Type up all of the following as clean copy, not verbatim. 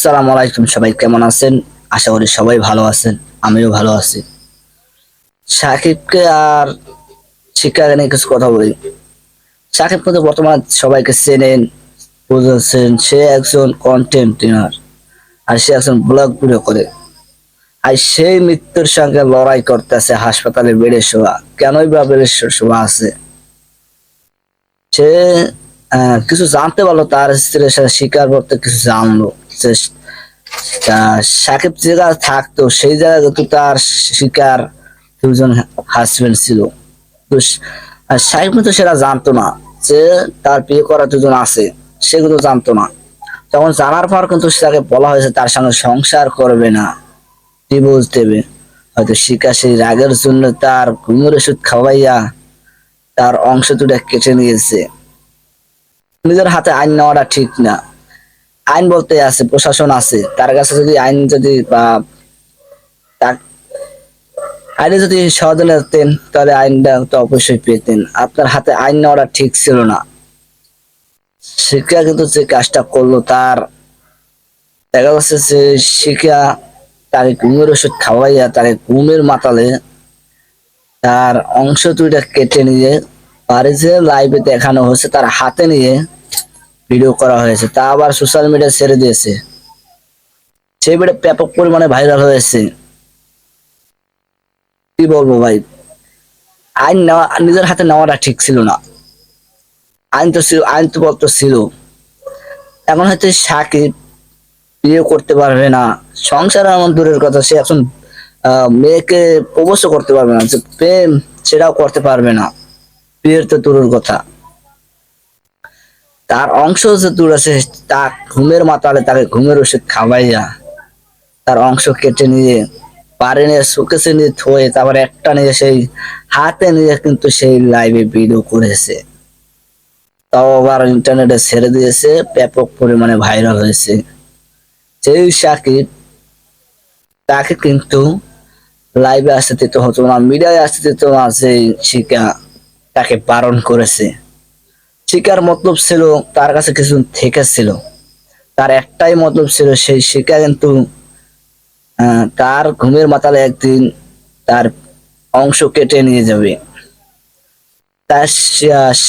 আসসালামু আলাইকুম, সবাই কেমন আছেন? আশা করি সবাই ভালো আছেন। আমিও ভালো আছি। সাকিবকে আর শিক্ষাকে নিয়ে কিছু কথা বলি। সাকিব কিন্তু বর্তমান সবাইকে চেনেন, বুঝেছেন। সে একজন কন্টেন্ট আর সে একজন ব্লগ ভিডিও করে। আর সেই মৃত্যুর সঙ্গে লড়াই করতেছে হাসপাতালে বেডে শোয়া। কেনই বা বেডে শোয়া আছে? সে কিছু জানতে পারলো, তার স্ত্রীর সাথে স্বীকার করতে কিছু জানলো যে সাকিব যে জায়গায় থাকতো সেই জায়গায় কিন্তু তার শিকার দুজন হাজবেন্ড ছিল। তো আর সাকিব কিন্তু সেটা জানতো না যে তার বিয়ে করা দুজন আছে, সেগুলো জানতো না। তখন জানার পর কিন্তু তাকে বলা হয়েছে তার সঙ্গে সংসার করবে না, ডিভোর্স দেবে। হয়তো শিকা সেই রাগের জন্য তার ঘুমের ওষুধ খাওয়াইয়া তার অংশ দুটা কেটে নিয়েছে। নিজের হাতে আইন নেওয়াটা ঠিক না। আইন বলতে আছে, প্রশাসন আছে, তার কাছে যদি আইন যদি বা তার আইনে যদি সহজে হতেন তাহলে আইনটা তো অবশ্যই পেতেন। আপনার হাতে আইন নেওয়াটা ঠিক ছিল না। শিক্ষা কিন্তু যে কাজটা করলো, তার দেখা যাচ্ছে যে শিক্ষা তাকে ঘুমের ওষুধ খাওয়াইয়া তাকে ঘুমের মাতালে তার অংশ দুইটা কেটে নিয়ে বাড়ি যে লাইভে দেখানো হয়েছে তার হাতে নিয়ে ভিডিও করা হয়েছে, তা আবার সোশ্যাল মিডিয়া ছেড়ে দিয়েছে। সেই ভিডিও ব্যাপক পরিমাণে ভাইরাল হয়েছে। কি বলবো ভাই, আইন নেওয়া নিজের হাতে নেওয়াটা ঠিক ছিল না। আইন তো ছিল, আইন তো বলতো ছিল। এখন হয়তো সাকিব বিয়ে করতে পারবে না, সংসার এমন দূরের কথা, সে এখন মেয়েকে প্রপোজও করতে পারবে না, যে প্রেম সেটাও করতে পারবে না। বিয়ের তো দূরের কথা, তার অংশ যে দূর আছে, তা ঘুমের মাতালে তাকে ঘুমের ওষুধ খাওয়াইয়া তার অংশ কেটে নিয়ে পারে নিয়ে সুকেছে নিয়ে থয়ে তারপর একটা নিয়ে সেই হাতে নিয়ে কিন্তু সেই লাইভে ভিডিও করেছে। তাও আবার ইন্টারনেটে ছেড়ে দিয়েছে, ব্যাপক পরিমাণে ভাইরাল হয়েছে। সেই সাকিব, তাকে কিন্তু লাইভে আসতে দিতে হতো না, মিডিয়ায় আসতে দিত না। সেই শিকা তাকে বারণ করেছে। শিকার মতলব ছিল তার কাছে কিছু থেকে ছিল, তার একটাই মতলব ছিল সেই শিকা কিন্তু তার ঘুমের মাতালে একদিন তার অংশ কেটে নিয়ে যাবে। তার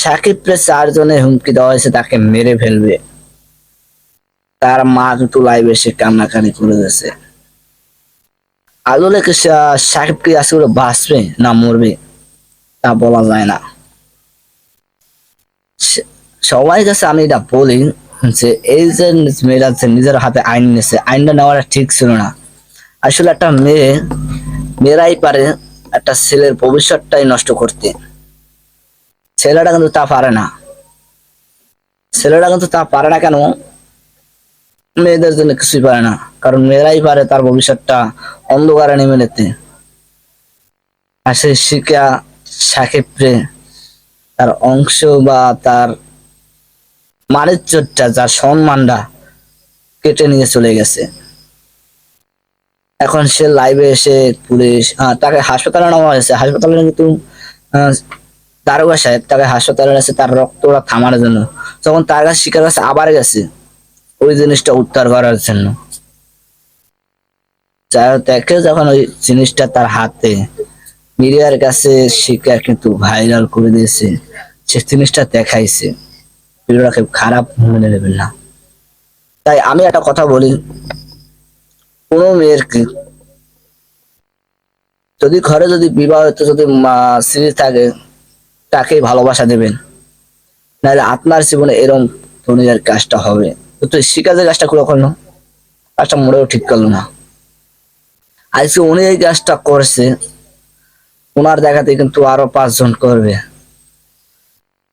সাকিবকে 4 জনে হুমকি দেওয়া হয়েছে তাকে মেরে ফেলবে। তার মা কিন্তু লাইভে এসে কান্নাকানি করে দিয়েছে। আসলে কি সাকিব কি আসলে বাঁচবে না মরবে তা বলা যায় না। সবাই কাছে আমি এটা বলি যে এই যে মেয়েরা যে নিজের হাতে আইন নিয়েছে, আইনটা নেওয়াটা ঠিক ছিল না। আসলে একটা মেয়েরাই পারে একটা ছেলের ভবিষ্যৎটাই নষ্ট করতে। ছেলেটা কিন্তু তা পারে না। ছেলেটা কিন্তু তা পারে না কেন? মেয়েদের জন্য কিছুই পারে না, কারণ মেয়েরাই পারে তার ভবিষ্যৎটা অন্ধকারে নেমে নিতে। আর সেই শিক্ষা সাকিবরে তার অংশ বা তার মানিজ্যটা, যার সম্মানটা কেটে নিয়ে চলে গেছে। এখন সে লাইভে এসে পুলিশ তাকে হাসপাতালে নেওয়া হয়েছে। হাসপাতালে কিন্তু আহ, দারোগা সাহেব তাকে হাসপাতালে আছে তার রক্তটা থামানোর জন্য। তখন তার কাছে শিকার কাছে আবার গেছে ওই জিনিসটা উদ্ধার করার জন্য। যাই দেখে যখন ওই জিনিসটা তার হাতে, মিডিয়ার কাছে শিকার কিন্তু ভাইরাল করে দিয়েছে, সে জিনিসটা দেখাইছে। ভিডিওটা খুব খারাপ মনে নেবেন না। তাই আমি একটা কথা বলি, কোনো মেয়ের যদি ঘরে যদি বিবাহিত যদি স্ত্রী থাকে, তাকে ভালোবাসা দেবেন, নাহলে আপনার জীবনে এরকম দুনিয়ার কাজটা হবে। তো শিকাজের কাজটা করে করলো, কাজটা মোড়েও ঠিক করলো না। আজকে উনি এই কাজটা করছে, ওনার দেখাতে কিন্তু আরো 5 জন করবে।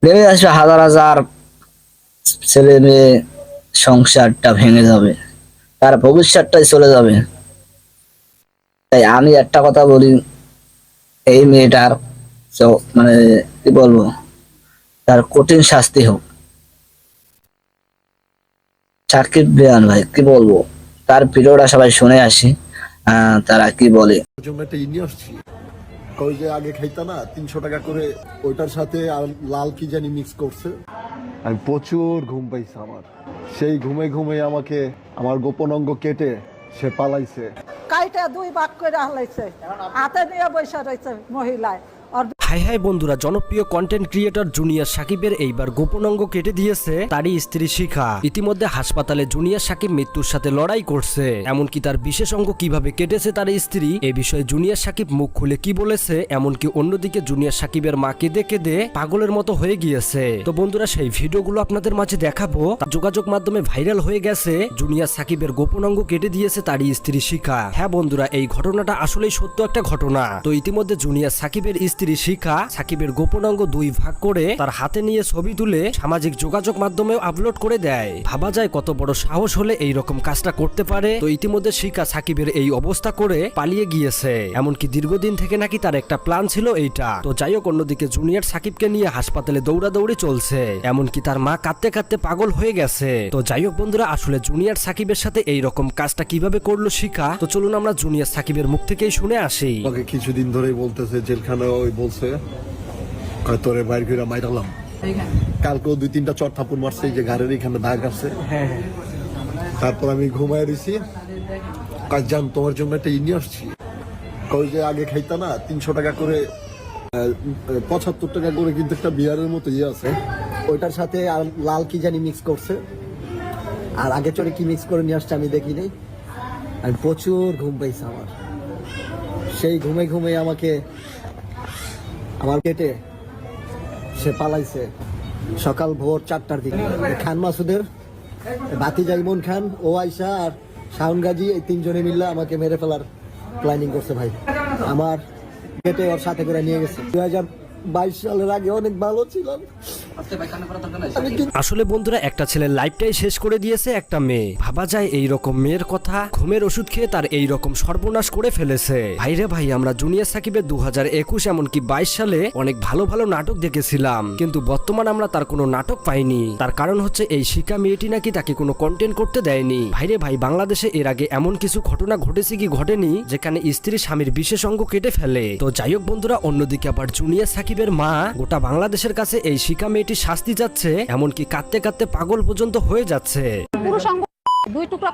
নেমে আসবে হাজার হাজার ছেলে মেয়ে, সংসারটা ভেঙে যাবে, তার ভবিষ্যৎটাই চলে যাবে। তাই আমি একটা কথা বলি, এই মেয়েটার মানে কি বলবো, তার কঠিন শাস্তি হোক। সাকিব বেয়ান ভাই কি বলবো, তার ভিডিওটা সবাই শুনে আসি তারা কি বলে। জন্য একটা নিয়ে আসছি। ওই যে আগে খাইতা না 300 টাকা করে, ওইটার সাথে আর লাল কি জানি মিক্স করছে। আমি প্রচুর ঘুম পাইছি আমার। সেই ঘুমে ঘুমে আমাকে আমার গোপন অঙ্গ কেটে সে পালাইছে। কাইটা দুই ভাগ করে হালাইছে, হাতে নিয়ে বসে রয়েছে মহিলায়। হাই হাই বন্ধুরা, জনপ্রিয় কন্টেন্ট ক্রিয়েটর জুনিয়র সাকিবের এইবার গোপন অঙ্গ কেটে দিয়েছে তারই স্ত্রী শিখা। ইতিমধ্যে হাসপাতালে জুনিয়র সাকিব মৃত্যুর সাথে লড়াই করছে। এমনকি তার বিশেষ অঙ্গ কিভাবে কেটেছে তার স্ত্রী, এ বিষয়ে জুনিয়র সাকিব মুখ খুলে কি বলেছে, এমনকি অন্যদিকে জুনিয়র সাকিবের মা কেঁদে কেঁদে পাগলের মতো হয়ে গিয়েছে। তো বন্ধুরা, সেই ভিডিওগুলো আপনাদের মাঝে দেখাবো। যোগাযোগ মাধ্যমে ভাইরাল হয়ে গেছে জুনিয়র সাকিবের গোপন অঙ্গ কেটে দিয়েছে তারই স্ত্রী শিখা। হ্যাঁ বন্ধুরা, এই ঘটনাটা আসলেই সত্য একটা ঘটনা। তো ইতিমধ্যে জুনিয়র সাকিবের স্ত্রী সাকিবের গোপন অঙ্গ দুই ভাগ করে তার হাতে নিয়ে ছবি তুলে সামাজিক যোগাযোগ মাধ্যমেও আপলোড করে দেয়। ভাবা যায় কত বড় সাহস হলে এই রকম কাজটা করতে পারে। তো ইতিমধ্যে সাকিবের এই অবস্থা করে পালিয়ে গিয়েছে। এমনকি দীর্ঘদিন থেকে নাকি তার একটা প্ল্যান ছিল এইটা। তো যাই হোক, অন্যদিকে জুনিয়র সাকিবকে নিয়ে হাসপাতালে দৌড়াদৌড়ি চলছে। এমনকি তার মা কাঁদতে কাঁদতে পাগল হয়ে গেছে। তো যাই হোক বন্ধুরা, আসলে জুনিয়র সাকিবের সাথে এই রকম কাজটা কিভাবে করলো শিখা, তো চলুন আমরা জুনিয়র সাকিবের মুখ থেকেই শুনে আসি। আমাকে কিছুদিন ধরেই বলতেছে, জেলখানে ওই বলছে তোরে বাইর করে মাইরালাম। কালকেও 2-3টা চট থাপুর মারছে, এই যে ঘাড়ের এখানে দাগ আছে। তারপর আমি ঘুমায় রয়েছি, কাজ জান তোমার জন্য একটা নিয়ে আসছি। কই যে আগে খাইতা না 300 টাকা করে, 75 টাকা করে কিন্তু একটা বিয়ারের মতো আছে, ওইটার সাথে আর লাল কি জানি মিক্স করছে, আর আগে চড়ে কি মিক্স করে নিয়ে আসছে আমি দেখি নাই। আমি প্রচুর ঘুম পাইছে আমার। সেই ঘুমে ঘুমে আমাকে আমার কেটে সে পালাইছে সকাল ভোর 4টার দিকে। খান মাসুদের ভাতিজা ইমন খান, ও আয়সা আর শাওন গাজী, এই 3জনে মিললে আমাকে মেরে ফেলার প্ল্যানিং করছে ভাই। আমার কেটে ওর সাথে করে নিয়ে গেছে। 2022 সালের আগে অনেক ভালো ছিলাম। আসলে বন্ধুরা, একটা ছেলের লাইফটাই শেষ করে দিয়েছে একটা মেয়ে। ভাবা যায় এই রকম মেয়ের কথা, ঘুমের ওষুধ খেয়ে তার এই রকম সর্বনাশ করে ফেলেছে। ভাইরে ভাই, আমরা জুনিয়র সাকিবের 2021 এমনকি 22 সালে অনেক ভালো ভালো নাটক দেখেছিলাম, কিন্তু বর্তমান আমরা তার কোনো নাটক পাইনি। তার কারণ হচ্ছে এই শিখা মেয়েটি নাকি তাকে কোনো কন্টেন্ট করতে দেয়নি। ভাইরে ভাই, বাংলাদেশে এর আগে এমন কিছু ঘটনা ঘটেছে কি ঘটেনি যেখানে স্ত্রী স্বামীর বিশেষ অঙ্গ কেটে ফেলে। তো যাই হোক বন্ধুরা, অন্যদিকে আবার জুনিয়র সাকিবের মা গোটা বাংলাদেশের কাছে এই শিখা মেয়েটি শাস্তি যাচ্ছে, এমনকি কাঁদতে কাঁদতে পাগল পর্যন্ত হয়ে যাচ্ছে। পুরো সঙ্গ দুই টুকরা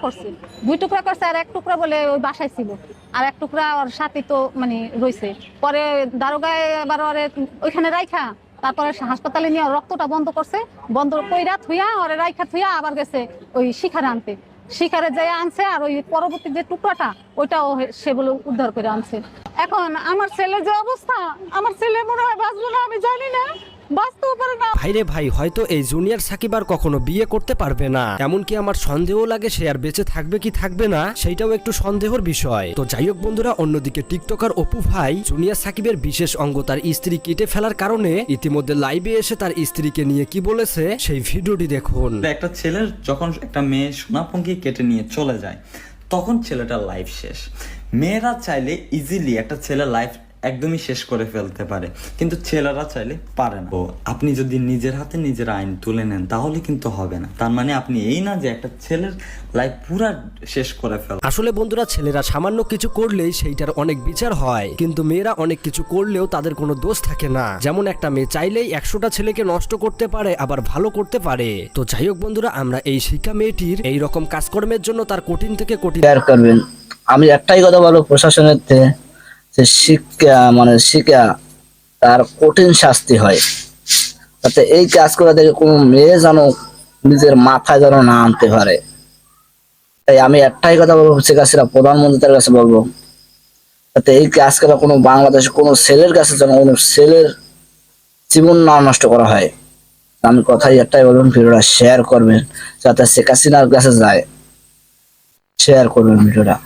করছে আর এক টুকরা বলে ওই বাসায় ছিল, আর এক টুকরা ওর সাথে তো মানে রয়েছে। পরে দারোগায় এবার ওরে ওইখানে রাইখা তারপরে হাসপাতালে নিয়ে রক্তটা বন্ধ করছে, বন্ধ কইরা থুইয়া ওরে রাইখা থুইয়া আবার গেছে ওই শিখারে আনতে। শিখারে যাই আনছে, আর ওই পরবর্তী যে টুকরাটা ওইটাও সেগুলো উদ্ধার করে আনছে। এখন আমার ছেলের যে অবস্থা, আমার ছেলে মনে হয় বাঁচবে না, আমি জানি না, বাঁচতেও পারে না। ভাইরে ভাই, হয়তো এই জুনিয়র সাকিব আর কখনো বিয়ে করতে পারবে না। এমনকি আমার সন্দেহ লাগে সে আর বেঁচে থাকবে কি থাকবে না, সেইটাও একটু সন্দেহের বিষয়। তো যাই হোক বন্ধুরা, অন্যদিকে টিকটকার অপু ভাই জুনিয়র সাকিবের বিশেষ অঙ্গ তার স্ত্রী কেটে ফেলার কারণে ইতিমধ্যে লাইভে এসে তার স্ত্রীকে নিয়ে কি বলেছে সেই ভিডিওটি দেখুন। একটা ছেলের যখন একটা মেয়ে সোনাপঙ্খী কেটে নিয়ে চলে যায়, তখন ছেলেটার লাইফ শেষ। মেয়েরা চাইলে ইজিলি একটা ছেলের লাইফ একদমই শেষ করে ফেলতে পারে, কিন্তু ছেলেরা চাইলে পারে না। আপনি যদি নিজের হাতে নিজের আইন তুলে নেন তাহলে কিন্তু হবে না। তার মানে আপনি এই না যে একটা ছেলের লাইফ পুরা শেষ করে ফেল। আসলে বন্ধুরা, ছেলেরা সামান্য কিছু করলেই সেইটার অনেক বিচার হয়, কিন্তু মেয়েরা অনেক কিছু করলেও তাদের কোনো দোষ থাকে না। যেমন একটা মেয়ে চাইলেই 100টা ছেলেকে নষ্ট করতে পারে, আবার ভালো করতে পারে। তো যাই হোক বন্ধুরা, আমরা এই শিক্ষা মেয়েটির এই রকম কাজকর্মের জন্য তার কঠিন থেকে কঠিন করবেন। আমি একটাই কথা বলবো প্রশাসনের যে শিক্ষা তার কঠিন শাস্তি হয়, যাতে এই কাজ করে দেখে কোনো মেয়ে যেন নিজের মাথায় যেন না আনতে পারে। তাই আমি একটাই কথা বলবো, শেখ হাসিনা প্রধানমন্ত্রীর কাছে বলবো, যাতে এই কাজ করে কোনো বাংলাদেশে কোনো ছেলের কাছে যেন কোনো ছেলের জীবন না নষ্ট করা হয়। আমি কথাই একটাই বলবেন, ভিডিওটা শেয়ার করবেন যাতে শেখ হাসিনার কাছে যায়। শেয়ার করবেন ভিডিওটা।